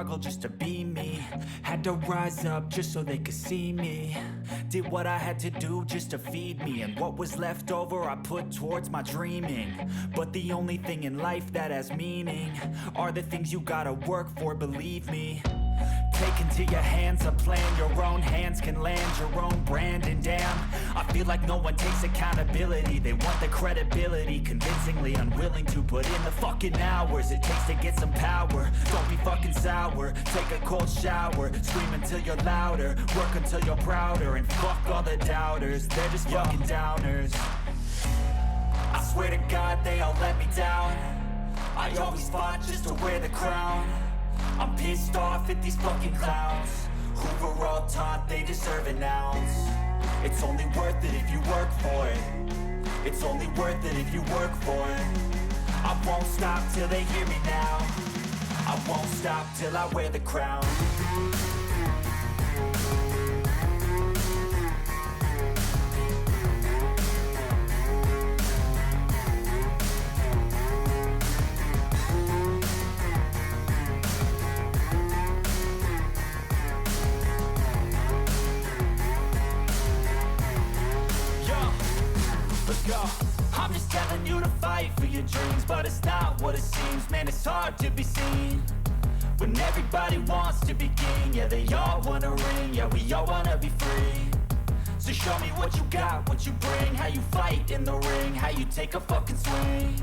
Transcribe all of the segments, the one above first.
struggle just to be me. Had to rise up just so they could see me. Did what I had to do just to feed me, and what was left over I put towards my dreaming. But the only thing in life that has meaning are the things you gotta work for, believe me. Take into your hands a plan, your own hands can land your own brand. And damn, I feel like no one takes accountability. They want the credibility, convincingly unwilling to put in the fucking hours it takes to get some power. Don't be fucking sour, take a cold shower, scream until you're louder, work until you're prouder, and fuck all the doubters, they're just fucking downers. I swear to God they all let me down. I always fought just to wear the crown. I'm pissed off at these fucking clowns who were all taught they deserve an ounce. It's only worth it if you work for it. It's only worth it if you work for it. I won't stop till they hear me now. I won't stop till I wear the crown. I'm just telling you to fight for your dreams, but it's not what it seems. Man, it's hard to be seen when everybody wants to be king. Yeah, they all wanna ring, yeah, we all wanna be free. So show me what you got, what you bring, how you fight in the ring, how you take a fucking swing.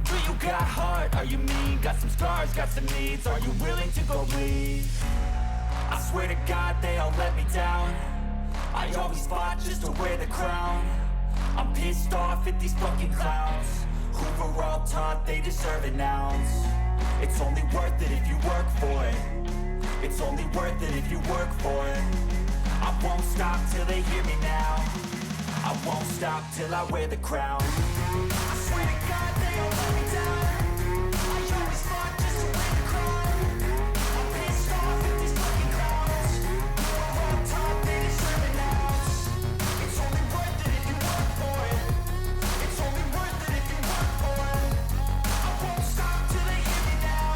Do you got heart, are you mean? Got some scars, got some needs, are you willing to go bleed? I swear to God they all let me down. I always fought just to wear the crown. I'm pissed off at these fucking clowns who were all taught they deserve an ounce. It's only worth it if you work for it. It's only worth it if you work for it. I won't stop till they hear me now. I won't stop till I wear the crown. I swear to God they all let me down. I always fought just to wear the crown. I'm pissed off at these fucking clowns who were all taught they deserve an ounce. It's only worth it if you work for it. It's only worth it if you work for it. I won't stop till they hear me now.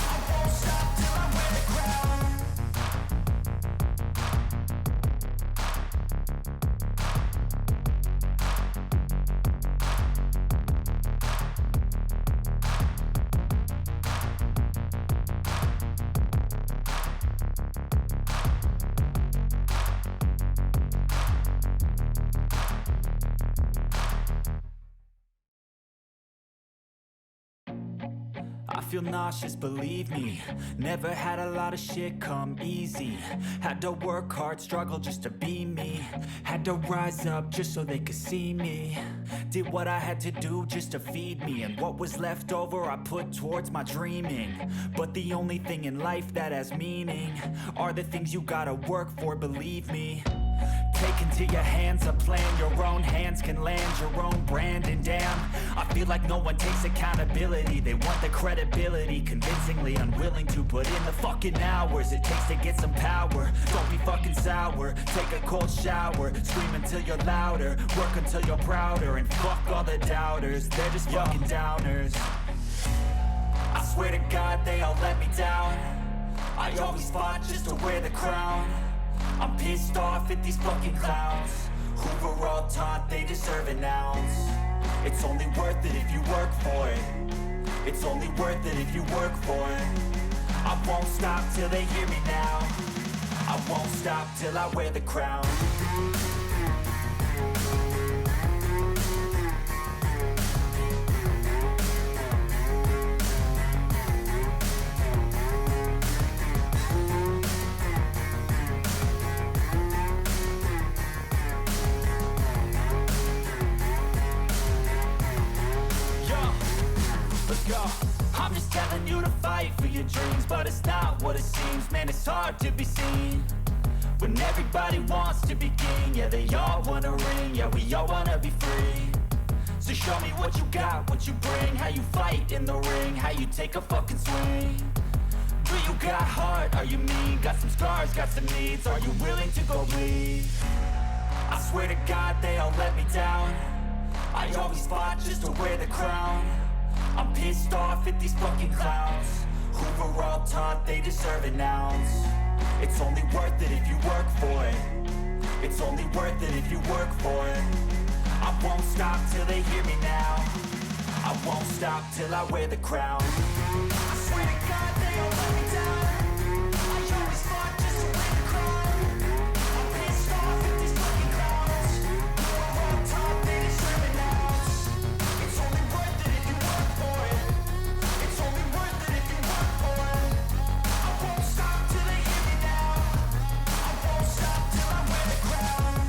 I won't stop till I wear the crown. I feel nauseous, believe me. Never had a lot of shit come easy. Had to work hard, struggle just to be me. Had to rise up just so they could see me. Did what I had to do just to feed me, and what was left over I put towards my dreaming. But the only thing in life that has meaning are the things you gotta work for, believe me. Take into your hands a plan, your own hands can land your own brand. And damn, I feel like no one takes accountability. They want the credibility, convincingly unwilling to put in the fucking hours it takes to get some power. Don't be fucking sour, take a cold shower, scream until you're louder, work until you're prouder, and fuck all the doubters, they're just fucking downers. I swear to God they all let me down. I always fought just to wear the crown. I'm pissed off at these fucking clowns who were all taught they deserve an ounce. It's only worth it if you work for it. It's only worth it if you work for it. I won't stop till they hear me now. I won't stop till I wear the crown. I'm just telling you to fight for your dreams, but it's not what it seems. Man, it's hard to be seen when everybody wants to be king. Yeah, they all wanna ring, yeah, we all wanna be free. So show me what you got, what you bring, how you fight in the ring, how you take a fucking swing. Do you got heart, are you mean? Got some scars, got some needs, are you willing to go bleed? I swear to God they all let me down. I always fought just to wear the crown. I'm pissed off at these fucking clowns who were all taught they deserve an ounce. It's only worth it if you work for it. It's only worth it if you work for it. I won't stop till they hear me now. I won't stop till I wear the crown. I swear to God they all let me down. I always fought just to win the crown. I'm pissed off at these fucking clowns. We're all taught they deserve an ounce. It's only worth it if you work for it. It's only worth it if you work for it. I won't stop till they hear me now. I won't stop till I wear the crown.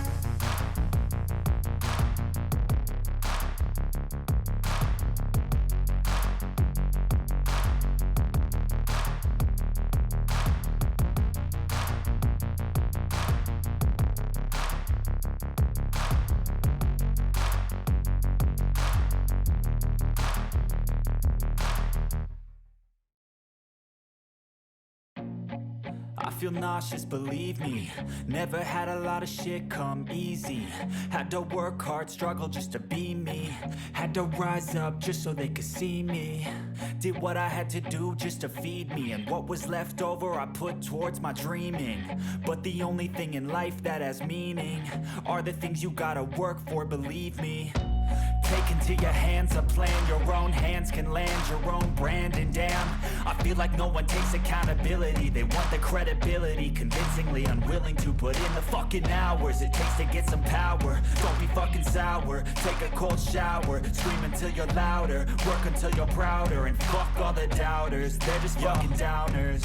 I feel nauseous, believe me. Never had a lot of shit come easy. Had to work hard, struggle just to be me. Had to rise up just so they could see me. Did what I had to do just to feed me. And what was left over I put towards my dreaming. But the only thing in life that has meaning are the things you gotta work for, believe me. Take into your hands a plan, your own hands can land your own brand. And damn, I feel like no one takes accountability. They want the credibility, convincingly unwilling to put in the fucking hours it takes to get some power. Don't be fucking sour, take a cold shower. Scream until you're louder, work until you're prouder. And fuck all the doubters, they're just fucking downers.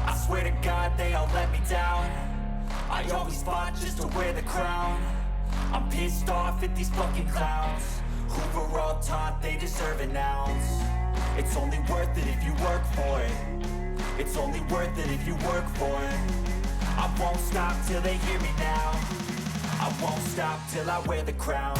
I swear to God they all let me down. I always fought just to wear the crown. I'm pissed off at these fucking clowns who were all taught they deserve an ounce. It's only worth it if you work for it. It's only worth it if you work for it. I won't stop till they hear me now. I won't stop till I wear the crown.